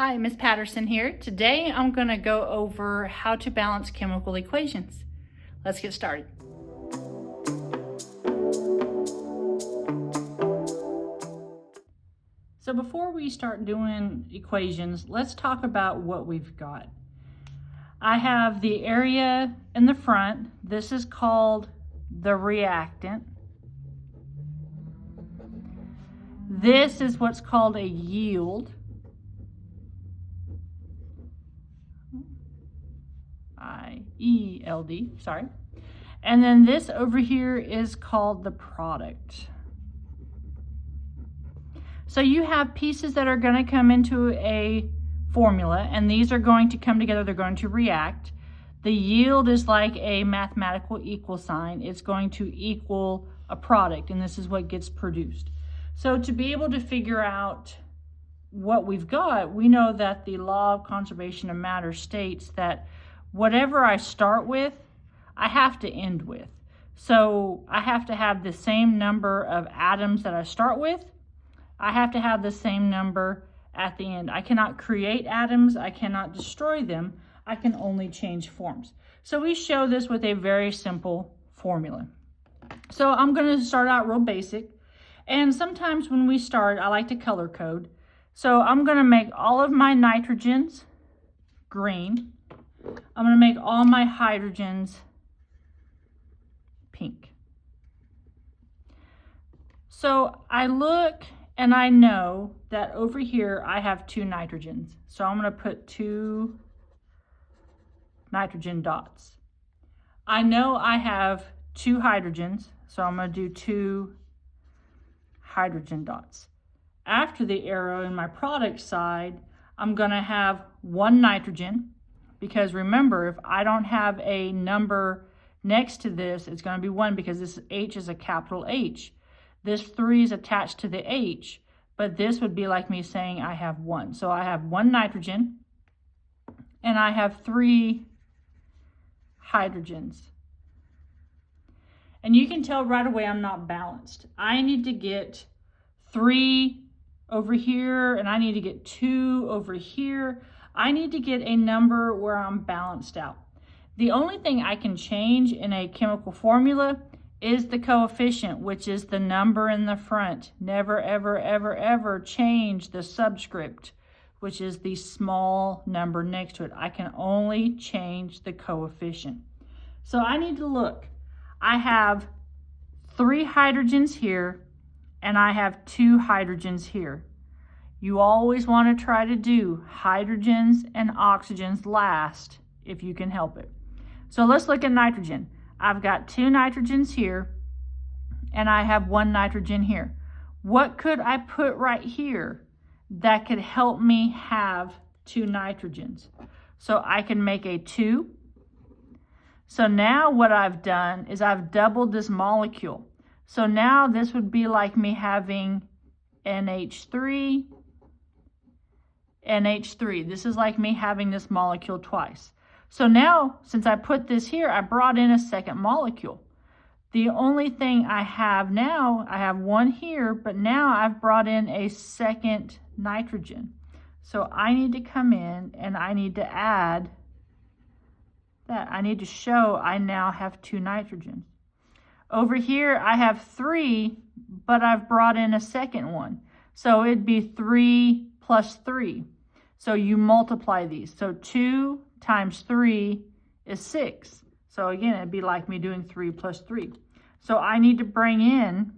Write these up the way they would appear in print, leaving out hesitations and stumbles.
Hi, Ms. Patterson here. Today I'm going to go over how to balance chemical equations. Let's get started. So before we start doing equations, let's talk about what we've got. I have the area in the front. This is called the reactant. This is what's called a yield. I-E-L-D, sorry. And then this over here is called the product. So you have pieces that are going to come into a formula, and these are going to come together, they're going to react. The yield is like a mathematical equal sign. It's going to equal a product, and this is what gets produced. So to be able to figure out what we've got, we know that the law of conservation of matter states that whatever I start with, I have to end with. So I have to have the same number of atoms that I start with. I have to have the same number at the end. I cannot create atoms. I cannot destroy them. I can only change forms. So we show this with a very simple formula. So I'm going to start out real basic. And sometimes when we start, I like to color code. So I'm going to make all of my nitrogens green. I'm going to make all my hydrogens pink. So I look and I know that over here I have two nitrogens. So I'm going to put two nitrogen dots. I know I have two hydrogens, so I'm going to do two hydrogen dots. After the arrow in my product side, I'm going to have one nitrogen, because remember, if I don't have a number next to this, it's going to be 1 because this H is a capital H. This 3 is attached to the H, but this would be like me saying I have 1. So I have one nitrogen, and I have 3 hydrogens. And you can tell right away I'm not balanced. I need to get 3 over here, and I need to get 2 over here. I need to get a number where I'm balanced out. The only thing I can change in a chemical formula is the coefficient, which is the number in the front. Never, ever, ever, ever change the subscript, which is the small number next to it. I can only change the coefficient. So I need to look. I have 3 hydrogens here, and I have 2 hydrogens here. You always want to try to do hydrogens and oxygens last if you can help it. So let's look at nitrogen. I've got 2 nitrogens here, and I have 1 nitrogen here. What could I put right here that could help me have 2 nitrogens? So I can make a 2. So now what I've done is I've doubled this molecule. So now this would be like me having NH3, NH3. This is like me having this molecule twice. So now, since I put this here, I brought in a second molecule. The only thing I have now, I have 1 here, but now I've brought in a second nitrogen. So I need to come in and I need to add that. I need to show I now have 2 nitrogens. Over here, I have 3, but I've brought in a second one. So it'd be 3 plus 3. So you multiply these. So 2 times 3 is 6. So again, it'd be like me doing 3 plus 3. So I need to bring in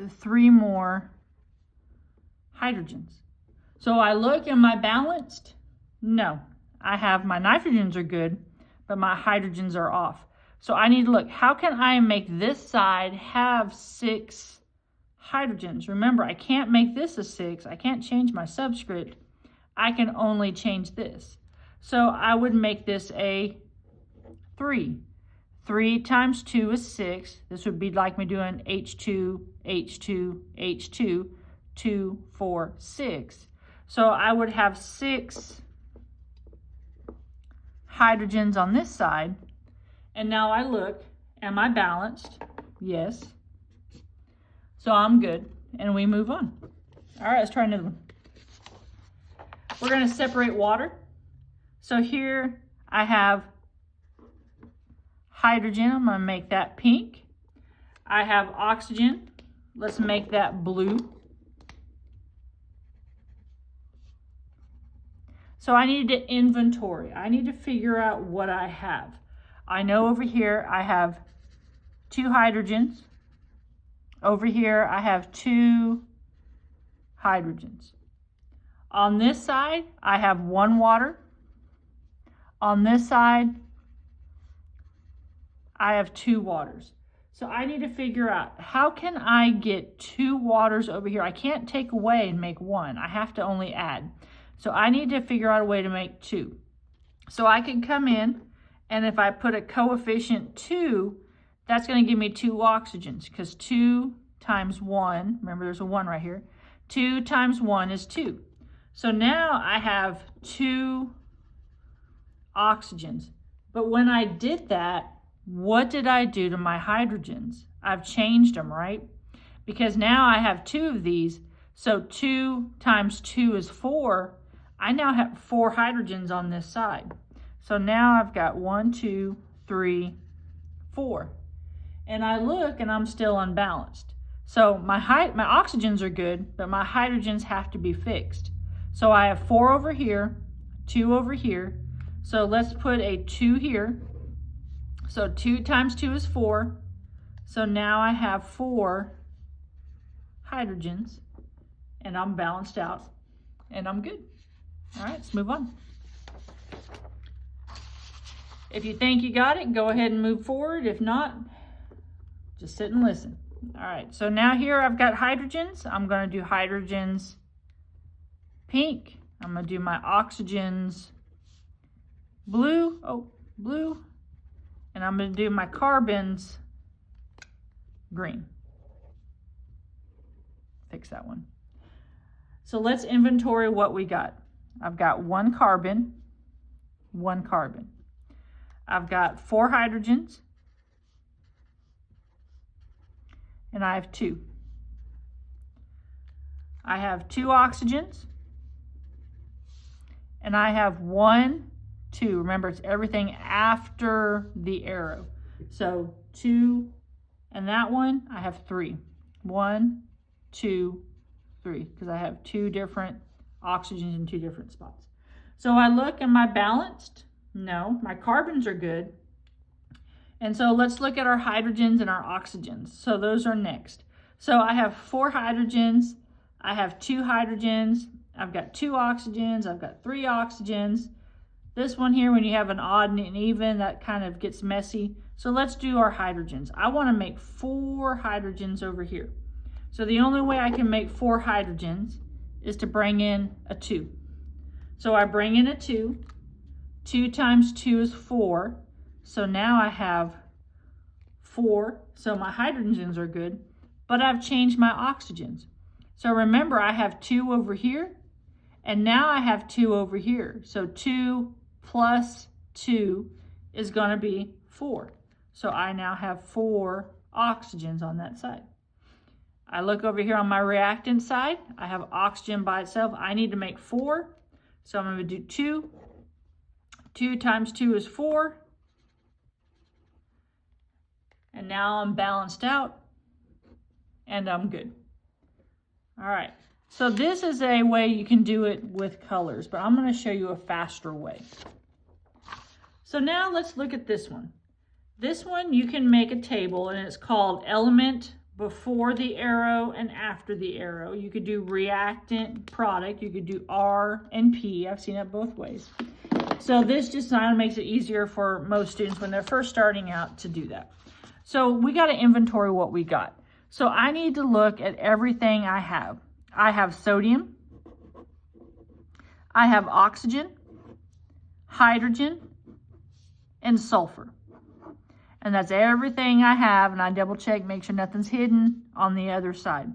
3 more hydrogens. So I look, am I balanced? No. I have my nitrogens are good, but my hydrogens are off. So I need to look, how can I make this side have 6 hydrogens? Remember, I can't make this a 6. I can't change my subscript. I can only change this. So I would make this a 3. 3 times 2 is 6. This would be like me doing H2, H2, H2, 2, 4, 6. So I would have 6 hydrogens on this side. And now I look, am I balanced? Yes. So I'm good, and we move on. All right, let's try another one. We're going to separate water. So here I have hydrogen. I'm going to make that pink. I have oxygen. Let's make that blue. So I need to inventory. I need to figure out what I have. I know over here I have 2 hydrogens. Over here I have 2 hydrogens. On this side I have 1 water. On this side I have 2 waters. So I need to figure out, how can I get 2 waters over here? I can't take away and make 1. I have to only add. So I need to figure out a way to make 2. So I can come in, and if I put a coefficient 2, that's going to give me 2 oxygens, because 2 times 1, remember there's a 1 right here, 2 times 1 is 2. So now I have 2 oxygens. But when I did that, what did I do to my hydrogens? I've changed them, right? Because now I have 2 of these, so 2 times 2 is 4. I now have 4 hydrogens on this side. So now I've got 1, 2, 3, 4. And I look and I'm still unbalanced. So my oxygens are good, but my hydrogens have to be fixed. So I have 4 over here, 2 over here. So let's put a 2 here. So 2 times 2 is 4. So now I have 4 hydrogens, and I'm balanced out, and I'm good. All right, let's move on. If you think you got it, go ahead and move forward. If not, just sit and listen. All right, so now here I've got hydrogens. I'm going to do hydrogens pink. I'm going to do my oxygens blue. Oh, blue. And I'm going to do my carbons green. Fix that one. So let's inventory what we got. I've got 1 carbon, 1 carbon. I've got 4 hydrogens, and I have 2. I have 2 oxygens, and I have 1, 2. Remember, it's everything after the arrow. So 2, and that one, I have 3. 1, 2, 3, because I have 2 different oxygens in 2 different spots. So I look, am I balanced? No, my carbons are good. And so let's look at our hydrogens and our oxygens. So those are next. So I have 4 hydrogens, I have 2 hydrogens, I've got 2 oxygens, I've got 3 oxygens. This one here, when you have an odd and an even, that kind of gets messy. So let's do our hydrogens. I want to make 4 hydrogens over here. So the only way I can make 4 hydrogens is to bring in a 2. So I bring in a 2. 2 times 2 is 4. So now I have 4. So my hydrogens are good, but I've changed my oxygens. So remember, I have 2 over here, and now I have 2 over here. So 2 plus 2 is going to be 4. So I now have 4 oxygens on that side. I look over here on my reactant side. I have oxygen by itself. I need to make 4. So I'm going to do 2. 2 times 2 is 4. And now I'm balanced out, and I'm good. All right. So this is a way you can do it with colors, but I'm going to show you a faster way. So now let's look at this one. This one you can make a table, and it's called element before the arrow and after the arrow. You could do reactant product. You could do R and P. I've seen it both ways. So this just kind of makes it easier for most students when they're first starting out to do that. So we got to inventory what we got. So I need to look at everything I have. I have sodium, I have oxygen, hydrogen, and sulfur. And that's everything I have, and I double check, make sure nothing's hidden on the other side.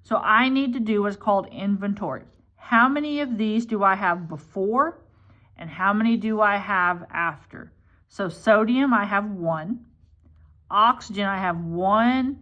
So I need to do what's called inventory. How many of these do I have before, and how many do I have after? So sodium, I have 1. Oxygen, I have 1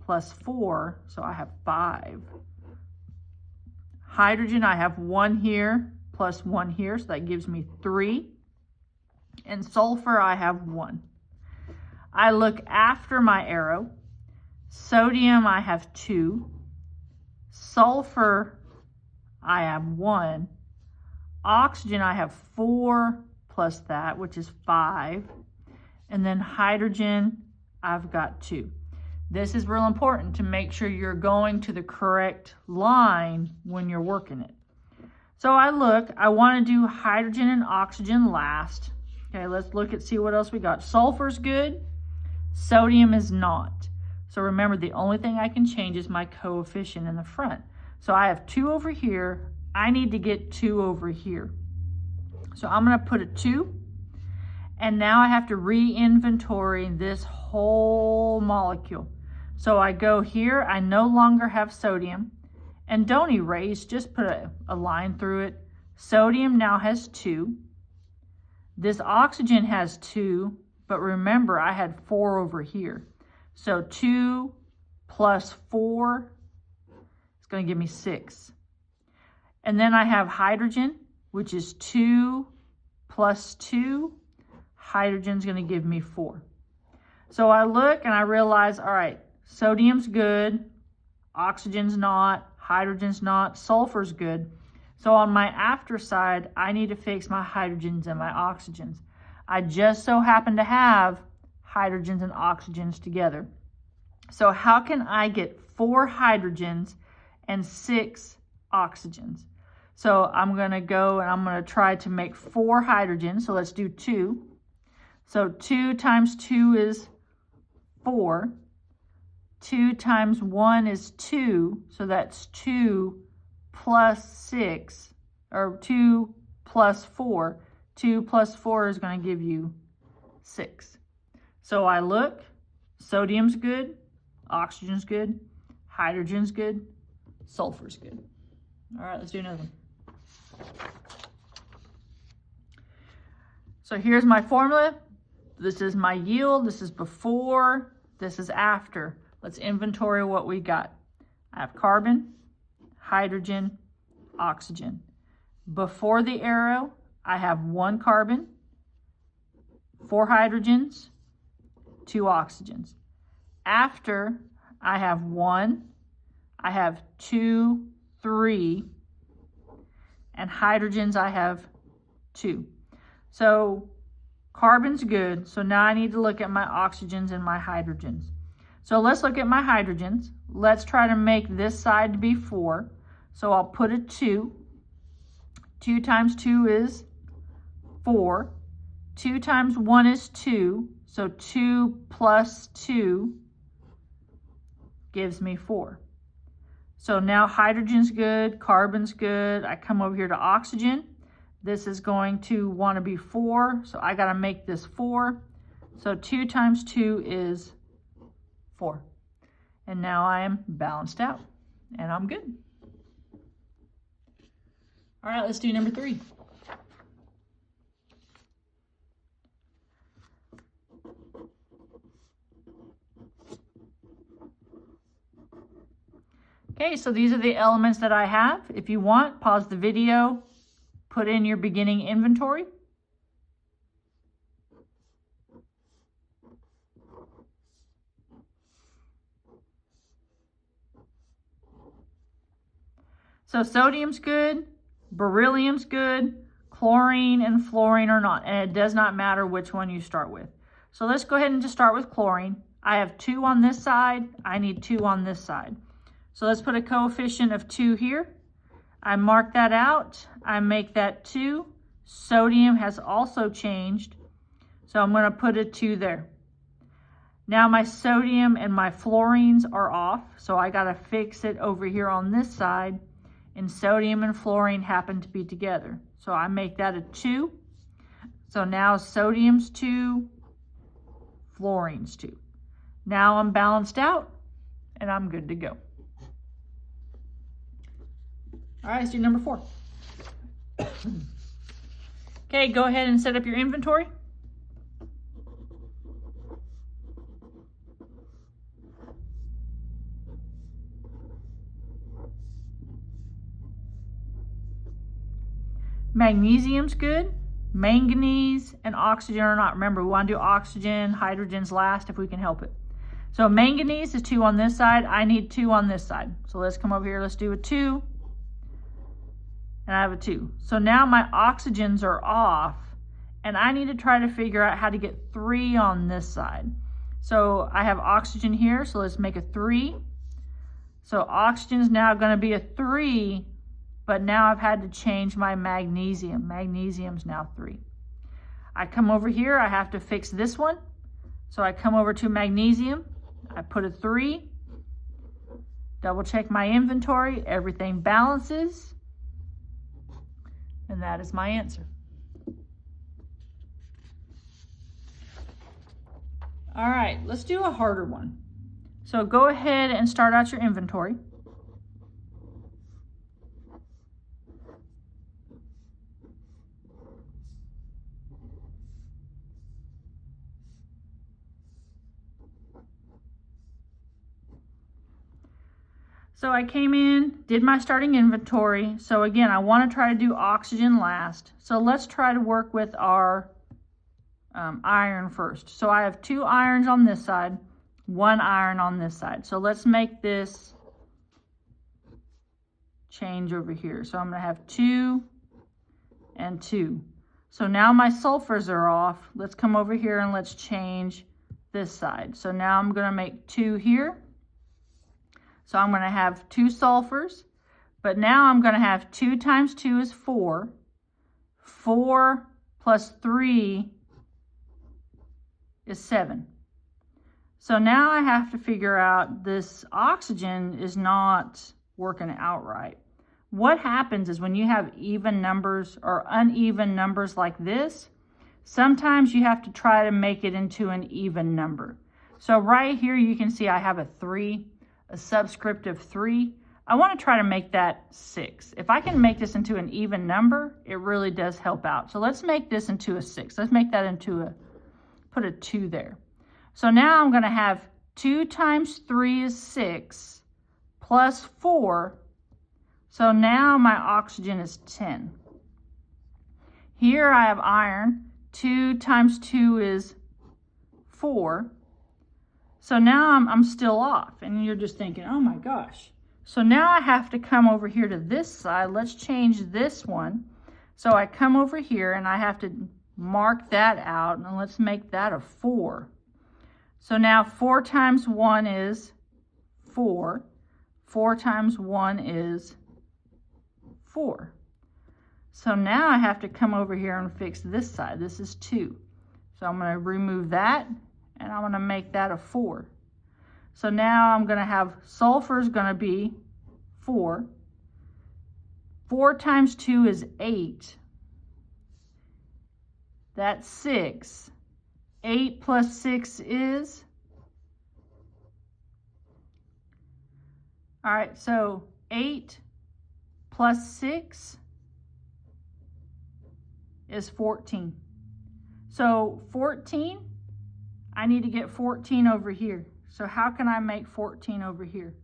plus 4, so I have 5. Hydrogen, I have 1 here plus 1 here, so that gives me 3. And sulfur, I have 1. I look after my arrow. Sodium, I have 2. Sulfur, I have 1. Oxygen, I have 4 plus that, which is 5. And then hydrogen, I've got 2. This is real important to make sure you're going to the correct line when you're working it. So I want to do hydrogen and oxygen last. Okay, let's look at see what else we got. Sulfur's good, sodium is not. So remember, the only thing I can change is my coefficient in the front. So I have 2 over here. I need to get 2 over here. So I'm going to put a 2. And now I have to re-inventory this whole molecule. So I go here. I no longer have sodium. And don't erase, just put a line through it. Sodium now has 2. This oxygen has 2. But remember, I had 4 over here. So 2 plus 4 is going to give me 6. And then I have hydrogen, which is 2 plus 2. Hydrogen's going to give me 4. So I look and I realize, all right, sodium's good, oxygen's not, hydrogen's not, sulfur's good. So on my after side, I need to fix my hydrogens and my oxygens. I just so happen to have hydrogens and oxygens together. So how can I get 4 hydrogens and 6 oxygens? So I'm going to go and I'm going to try to make 4 hydrogens. So let's do 2. So 2 times 2 is 4. 2 times 1 is 2. So that's 2 plus 6, or 2 plus 4. 2 plus 4 is going to give you 6. So I look, sodium's good, oxygen's good, hydrogen's good, sulfur's good. All right, let's do another one. So here's my formula. This is my yield. This is before, this is after. Let's inventory what we got. I have carbon, hydrogen, oxygen. Before the arrow, I have 1 carbon, 4 hydrogens, 2 oxygens. After, I have 1, I have 2, 3, and hydrogens I have 2. So carbon's good. So now I need to look at my oxygens and my hydrogens. So let's look at my hydrogens. Let's try to make this side to be 4. So I'll put a 2. 2 times 2 is 4. 2 times 1 is 2. So 2 plus 2 gives me 4. So now hydrogen's good, carbon's good. I come over here to oxygen. This is going to want to be 4. So I got to make this 4. So 2 times 2 is 4. And now I am balanced out. And I'm good. All right, let's do number 3. Okay, so these are the elements that I have. If you want, pause the video, put in your beginning inventory. So sodium's good, beryllium's good, chlorine and fluorine are not, and it does not matter which one you start with. So let's go ahead and just start with chlorine. I have 2 on this side, I need 2 on this side. So let's put a coefficient of 2 here. I mark that out, I make that 2. Sodium has also changed, so I'm going to put a 2 there. Now my sodium and my fluorines are off, so I got to fix it over here on this side. And sodium and fluorine happen to be together. So I make that a 2. So now sodium's 2, fluorine's 2. Now I'm balanced out and I'm good to go. All right, let's do number 4. Okay, go ahead and set up your inventory. Magnesium's good. Manganese and oxygen are not. Remember, we want to do oxygen, hydrogen's last if we can help it. So manganese is 2 on this side. I need 2 on this side. So let's come over here. Let's do a 2. And I have a 2. So now my oxygens are off. And I need to try to figure out how to get 3 on this side. So I have oxygen here. So let's make a 3. So oxygen is now going to be a 3. But now I've had to change my magnesium. Magnesium's now 3. I come over here. I have to fix this one. So I come over to magnesium. I put a 3. Double check my inventory. Everything balances. And that is my answer. All right, let's do a harder one. So go ahead and start out your inventory. So I came in, did my starting inventory. So again, I want to try to do oxygen last. So let's try to work with our iron first. So I have 2 irons on this side, 1 iron on this side. So let's make this change over here. So I'm going to have 2 and 2. So now my sulfurs are off. Let's come over here and let's change this side. So now I'm going to make 2 here. So I'm going to have 2 sulfurs, but now I'm going to have 2 times 2 is 4. 4 plus 3 is 7. So now I have to figure out this oxygen is not working out right. What happens is when you have even numbers or uneven numbers like this, sometimes you have to try to make it into an even number. So right here you can see I have a 3. A subscript of 3. I want to try to make that 6. If I can make this into an even number, it really does help out. So let's make this into a 6. Let's make that into put a 2 there. So now I'm going to have 2 times 3 is 6 plus 4. So now my oxygen is 10. Here I have iron. 2 times 2 is 4. So now I'm still off, and you're just thinking, oh my gosh. So now I have to come over here to this side. Let's change this one. So I come over here and I have to mark that out, and let's make that a 4. So now 4 times 1 is 4. 4 times 1 is 4. So now I have to come over here and fix this side. This is 2. So I'm going to remove that. And I'm going to make that a 4. So now I'm going to have sulfur is going to be 4. 4 times 2 is 8. That's 6. 8 plus 6 is? All right, so 8 plus 6 is 14. So 14, I need to get 14 over here. So how can I make 14 over here?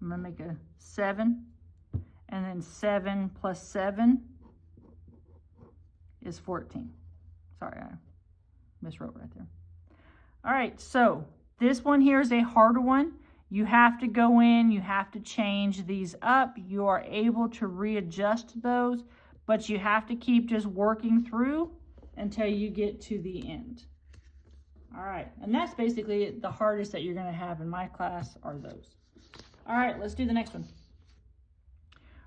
I'm going to make a 7. And then 7 plus 7 is 14. Sorry, I miswrote right there. All right, so this one here is a harder one. You have to go in, you have to change these up. You are able to readjust those, but you have to keep just working through until you get to the end. All right, and that's basically the hardest that you're going to have in my class are those. All right, let's do the next one.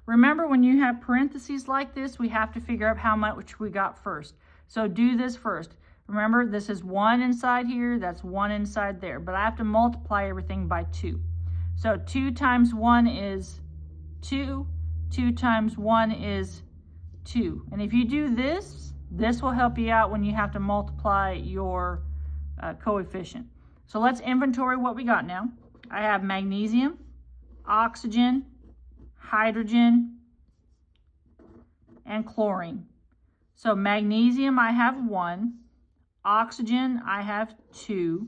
Remember, when you have parentheses like this, we have to figure out how much we got first. So do this first. Remember, this is 1 inside here, that's 1 inside there, but I have to multiply everything by 2. So 2 times 1 is 2, 2 times 1 is 2. And if you do this, this will help you out when you have to multiply your coefficient. So let's inventory what we got now. I have magnesium, oxygen, hydrogen, and chlorine. So magnesium, I have 1. Oxygen, I have 2.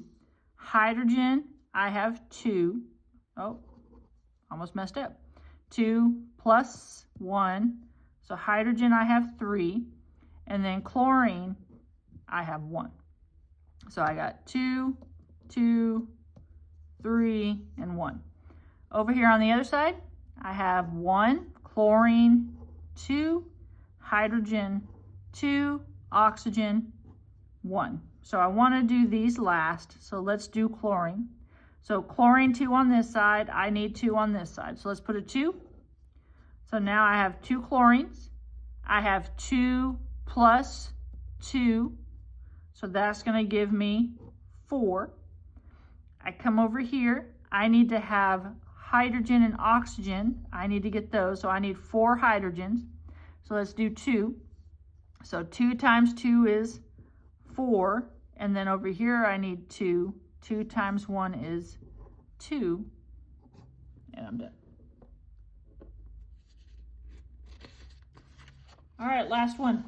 Hydrogen, I have 2. Oh, almost messed up. 2 plus 1. So hydrogen, I have 3. And then chlorine, I have 1. So I got 2, 2, 3, and 1. Over here on the other side, I have 1, chlorine, 2, hydrogen, 2, oxygen, 1. So I want to do these last, so let's do chlorine. So chlorine 2 on this side, I need 2 on this side. So let's put a 2. So now I have 2 chlorines. I have 2 plus 2, so that's going to give me 4. I come over here, I need to have hydrogen and oxygen. I need to get those, so I need 4 hydrogens. So let's do 2. So 2 times 2 is 4, and then over here I need 2. 2 times 1 is 2, and I'm done. All right, last one.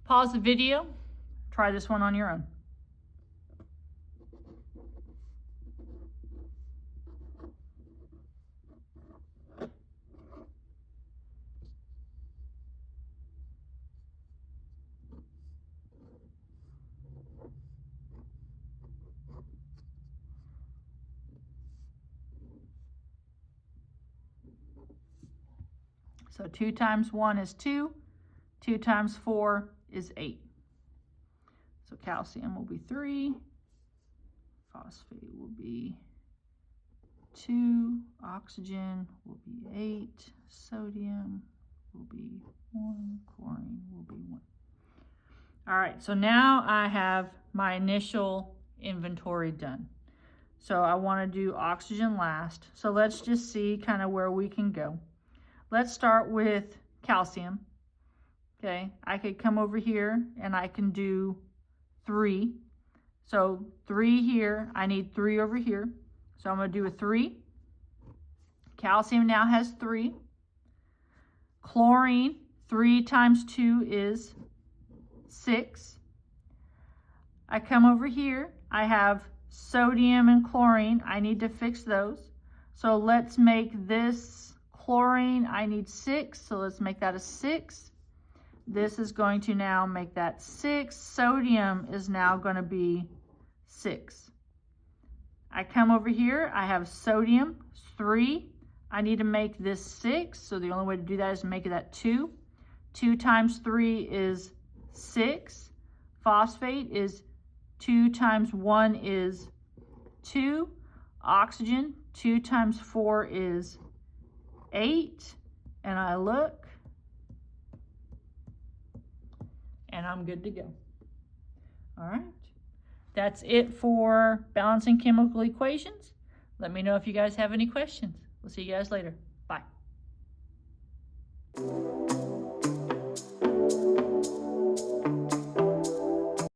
Pause the video, try this one on your own. So 2 times 1 is 2. 2 times 4 is 8. So calcium will be 3. Phosphate will be 2. Oxygen will be 8. Sodium will be 1. Chlorine will be 1. All right, so now I have my initial inventory done. So I want to do oxygen last. So let's just see kind of where we can go. Let's start with calcium. Okay, I could come over here and I can do 3. So 3 here, I need 3 over here. So I'm going to do a 3. Calcium now has 3. Chlorine, 3 times 2 is 6. I come over here, I have sodium and chlorine. I need to fix those. So let's make this chlorine, I need 6, so let's make that a 6. This is going to now make that 6. Sodium is now going to be 6. I come over here, I have sodium, 3. I need to make this 6, so the only way to do that is to make that 2. 2 times 3 is 6. Phosphate is 2 times 1 is 2. Oxygen, 2 times 4 is 8. And I look, and I'm good to go. All right. That's it for balancing chemical equations. Let me know if you guys have any questions. We'll see you guys later.